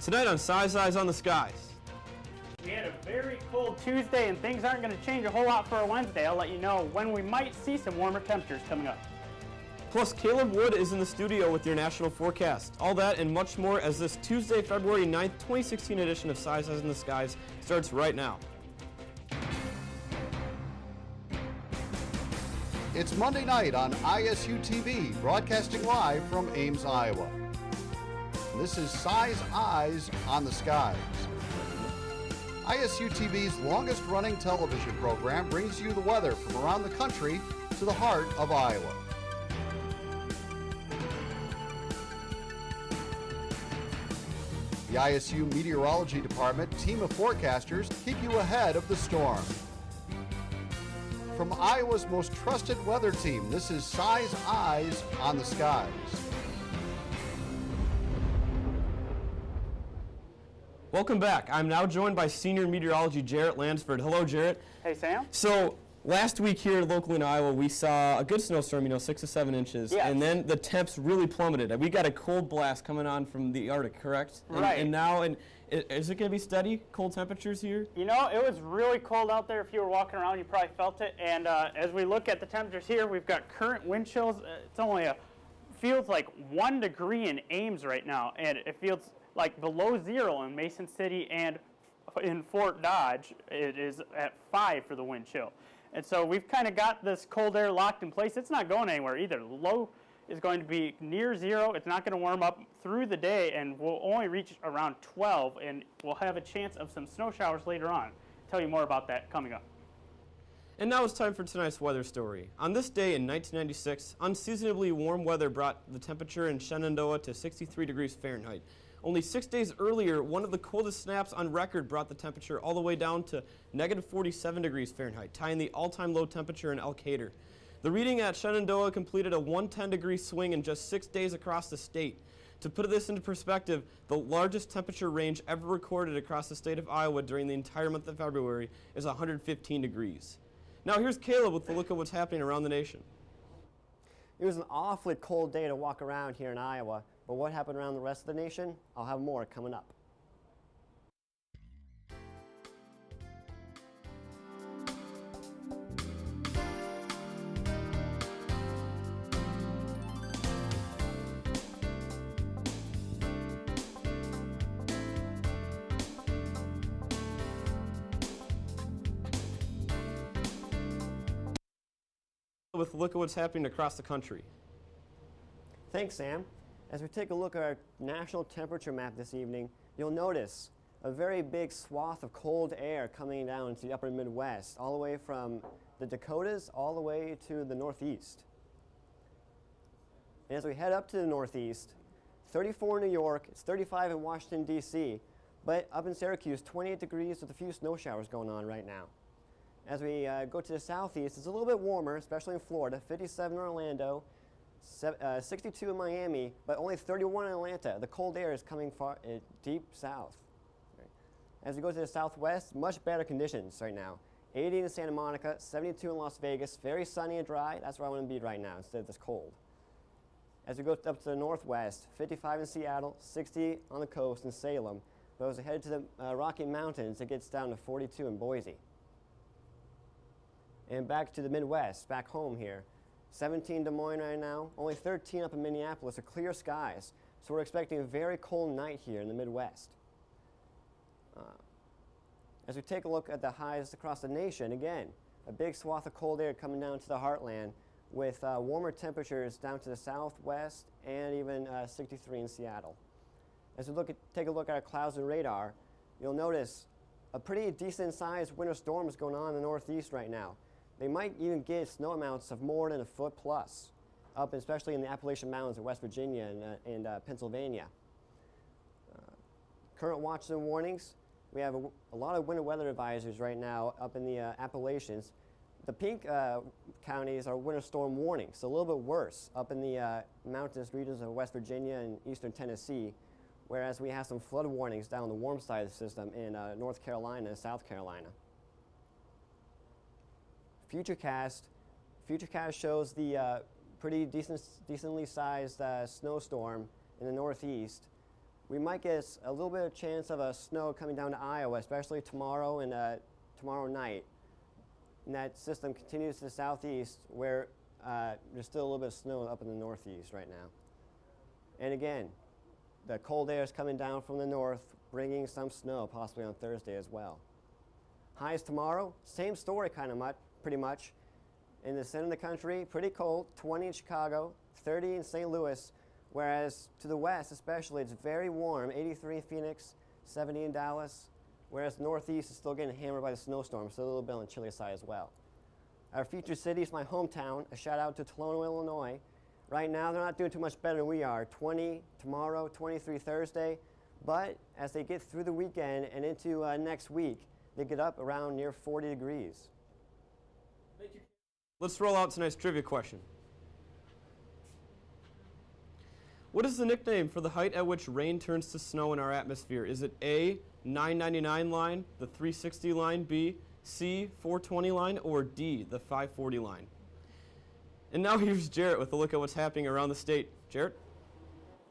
Tonight on Size Eyes on the Skies. We had a very cold Tuesday and things aren't going to change a whole lot for a Wednesday. I'll let you know when we might see some warmer temperatures coming up. Plus, Caleb Wood is in the studio with your national forecast. All that and much more as this Tuesday, February 9th, 2016 edition of Size Eyes in the Skies starts right now. It's Monday night on ISU TV, broadcasting live from Ames, Iowa. This is Size Eyes on the Skies. ISU TV's longest-running television program brings you the weather from around the country to the heart of Iowa. The ISU Meteorology Department team of forecasters keep you ahead of the storm. From Iowa's most trusted weather team, this is Size Eyes on the Skies. Welcome back. I'm now joined by senior meteorology Jaret Lansford. Hello, Jaret. Hey, Sam. So, last week here locally in Iowa, we saw a good snowstorm, 6 to 7 inches. Yes. And then the temps really plummeted. We got a cold blast coming on from the Arctic, correct? Right. And now, is it going to be steady, cold temperatures here? You know, it was really cold out there. If you were walking around, you probably felt it. And as we look at the temperatures here, we've got current wind chills. It's only feels like 1 degree in Ames right now. And it feels like below 0 in Mason City, and in Fort Dodge, it is at 5 for the wind chill. And so we've kind of got this cold air locked in place. It's not going anywhere either. The low is going to be near 0. It's not going to warm up through the day, and we'll only reach around 12, and we'll have a chance of some snow showers later on. I'll tell you more about that coming up. And now it's time for tonight's weather story. On this day in 1996, unseasonably warm weather brought the temperature in Shenandoah to 63 degrees Fahrenheit. Only 6 days earlier, one of the coldest snaps on record brought the temperature all the way down to negative 47 degrees Fahrenheit, tying the all-time low temperature in Elkader. The reading at Shenandoah completed a 110-degree swing in just 6 days across the state. To put this into perspective, the largest temperature range ever recorded across the state of Iowa during the entire month of February is 115 degrees. Now here's Caleb with a look at what's happening around the nation. It was an awfully cold day to walk around here in Iowa, but what happened around the rest of the nation? I'll have more coming up. With a look at what's happening across the country. Thanks, Sam. As we take a look at our national temperature map this evening, you'll notice a very big swath of cold air coming down into the upper Midwest, all the way from the Dakotas all the way to the Northeast. And as we head up to the Northeast, 34 in New York, it's 35 in Washington, D.C., but up in Syracuse, 28 degrees with a few snow showers going on right now. As we go to the southeast, it's a little bit warmer, especially in Florida, 57 in Orlando, 62 in Miami, but only 31 in Atlanta. The cold air is coming far deep south. Right. As we go to the southwest, much better conditions right now. 80 in Santa Monica, 72 in Las Vegas, very sunny and dry. That's where I want to be right now instead of this cold. As we go up to the northwest, 55 in Seattle, 60 on the coast in Salem. But as we head to the Rocky Mountains, it gets down to 42 in Boise. And back to the Midwest, back home here. 17 Des Moines right now, only 13 up in Minneapolis, are clear skies. So we're expecting a very cold night here in the Midwest. As we take a look at the highs across the nation, again, a big swath of cold air coming down to the heartland with warmer temperatures down to the southwest and even 63 in Seattle. As we take a look at our clouds and radar, you'll notice a pretty decent sized winter storm is going on in the northeast right now. They might even get snow amounts of more than a foot plus, up especially in the Appalachian Mountains of West Virginia and Pennsylvania. Current watches and warnings, we have a lot of winter weather advisories right now up in the Appalachians. The pink counties are winter storm warnings, so a little bit worse up in the mountainous regions of West Virginia and eastern Tennessee, whereas we have some flood warnings down on the warm side of the system in North Carolina and South Carolina. Futurecast shows the pretty decently sized snowstorm in the northeast we might get a little bit of chance of snow coming down to Iowa, especially tomorrow and tomorrow night. And that system continues to the southeast where there's still a little bit of snow up in the northeast right now. And again, the cold air is coming down from the north, bringing some snow possibly on Thursday as well. Highs tomorrow, same story pretty much. In the center of the country, pretty cold, 20 in Chicago, 30 in St. Louis, whereas to the west especially, it's very warm, 83 in Phoenix, 70 in Dallas, whereas northeast is still getting hammered by the snowstorm, so a little bit on the chilly side as well. Our featured city is my hometown, a shout out to Tolono, Illinois. Right now, they're not doing too much better than we are. 20 tomorrow, 23 Thursday, but as they get through the weekend and into next week, they get up around near 40 degrees. Thank you. Let's roll out tonight's trivia question. What is the nickname for the height at which rain turns to snow in our atmosphere? Is it A, 999 line, the 360 line, B, C, 420 line, or D, the 540 line? And now here's Jarrett with a look at what's happening around the state. Jarrett?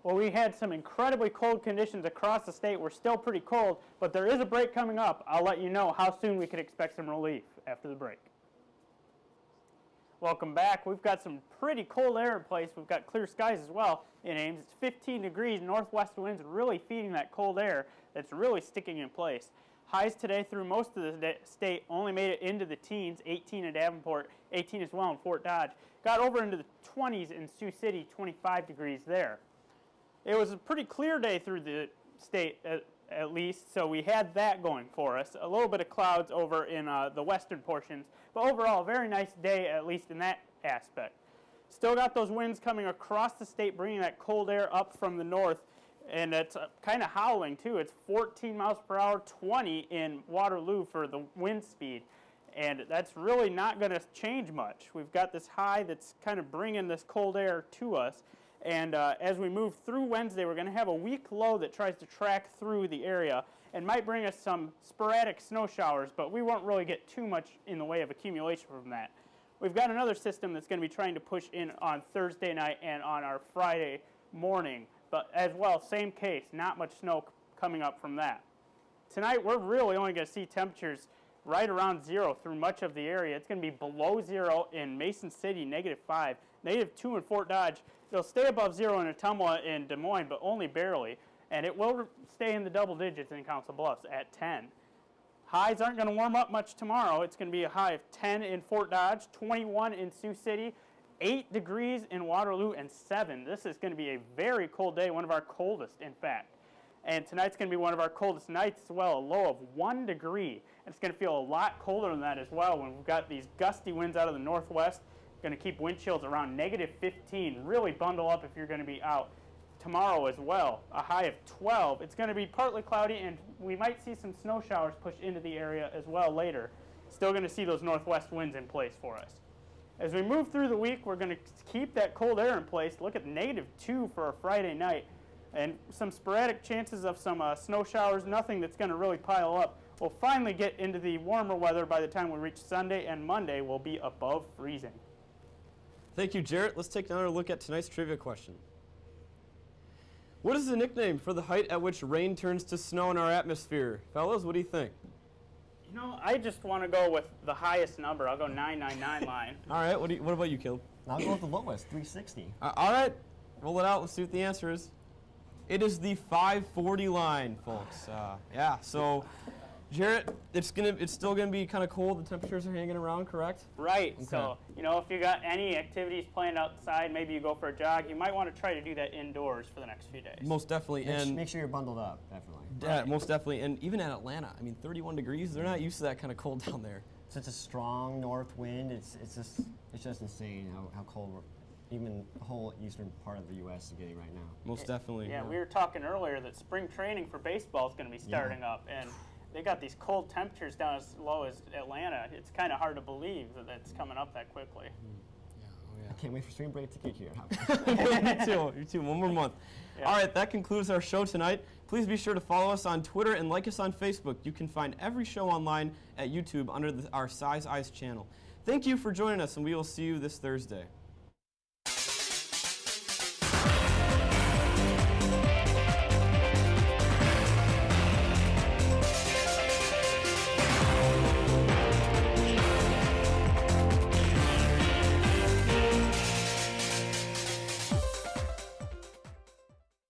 Well, we had some incredibly cold conditions across the state. We're still pretty cold, but there is a break coming up. I'll let you know how soon we can expect some relief after the break. Welcome back. We've got some pretty cold air in place. We've got clear skies as well in Ames. It's 15 degrees, northwest winds really feeding that cold air that's really sticking in place. Highs today through most of the state only made it into the teens, 18 in Davenport, 18 as well in Fort Dodge. Got over into the 20s in Sioux City, 25 degrees there. It was a pretty clear day through the state at least, so we had that going for us. A little bit of clouds over in the western portions, but overall a very nice day, at least in that aspect. Still got those winds coming across the state, bringing that cold air up from the north, and it's kind of howling too. It's 14 miles per hour, 20 in Waterloo for the wind speed, and that's really not going to change much. We've got this high that's kind of bringing this cold air to us. And as we move through Wednesday, we're going to have a weak low that tries to track through the area and might bring us some sporadic snow showers, but we won't really get too much in the way of accumulation from that. We've got another system that's going to be trying to push in on Thursday night and on our Friday morning, but as well, same case, not much snow coming up from that. Tonight, we're really only going to see temperatures right around zero through much of the area. It's going to be below zero in Mason City, -5, -2 in Fort Dodge. It'll stay above zero in Ottumwa and Des Moines, but only barely. And it will stay in the double digits in Council Bluffs at 10. Highs aren't going to warm up much tomorrow. It's going to be a high of 10 in Fort Dodge, 21 in Sioux City, 8 degrees in Waterloo, and 7. This is going to be a very cold day, one of our coldest, in fact. And tonight's going to be one of our coldest nights as well, a low of 1 degree. And it's going to feel a lot colder than that as well when we've got these gusty winds out of the northwest. Going to keep wind chills around -15. Really bundle up if you're going to be out tomorrow as well. A high of 12. It's going to be partly cloudy, and we might see some snow showers push into the area as well later. Still going to see those northwest winds in place for us. As we move through the week, we're going to keep that cold air in place. Look at -2 for a Friday night, and some sporadic chances of some snow showers. Nothing that's going to really pile up. We'll finally get into the warmer weather by the time we reach Sunday, and Monday will be above freezing. Thank you, Jarrett. Let's take another look at tonight's trivia question. What is the nickname for the height at which rain turns to snow in our atmosphere? Fellas, what do you think? You know, I just want to go with the highest number. I'll go 999 line. All right, what about you, Caleb? I'll go with the lowest, 360. All right, roll it out. Let's see what the answer is. It is the 540 line, folks. Yeah, so Jarrett, it's still gonna be kind of cold. The temperatures are hanging around, correct? Right. Okay. So, you know, if you got any activities planned outside, maybe you go for a jog, you might want to try to do that indoors for the next few days. Most definitely. Make sure you're bundled up, definitely. Yeah, most definitely. And even at Atlanta, I mean, 31 degrees, they're not used to that kind of cold down there. Such a strong north wind. It's just insane how cold even the whole eastern part of the U.S. is getting right now. Most definitely. Yeah, we were talking earlier that spring training for baseball is going to be starting up, and they got these cold temperatures down as low as Atlanta. It's kind of hard to believe that it's coming up that quickly. I can't wait for spring break to get here. Me too. One more month. Yeah. All right, that concludes our show tonight. Please be sure to follow us on Twitter and like us on Facebook. You can find every show online at YouTube under our Size Eyes channel. Thank you for joining us, and we will see you this Thursday.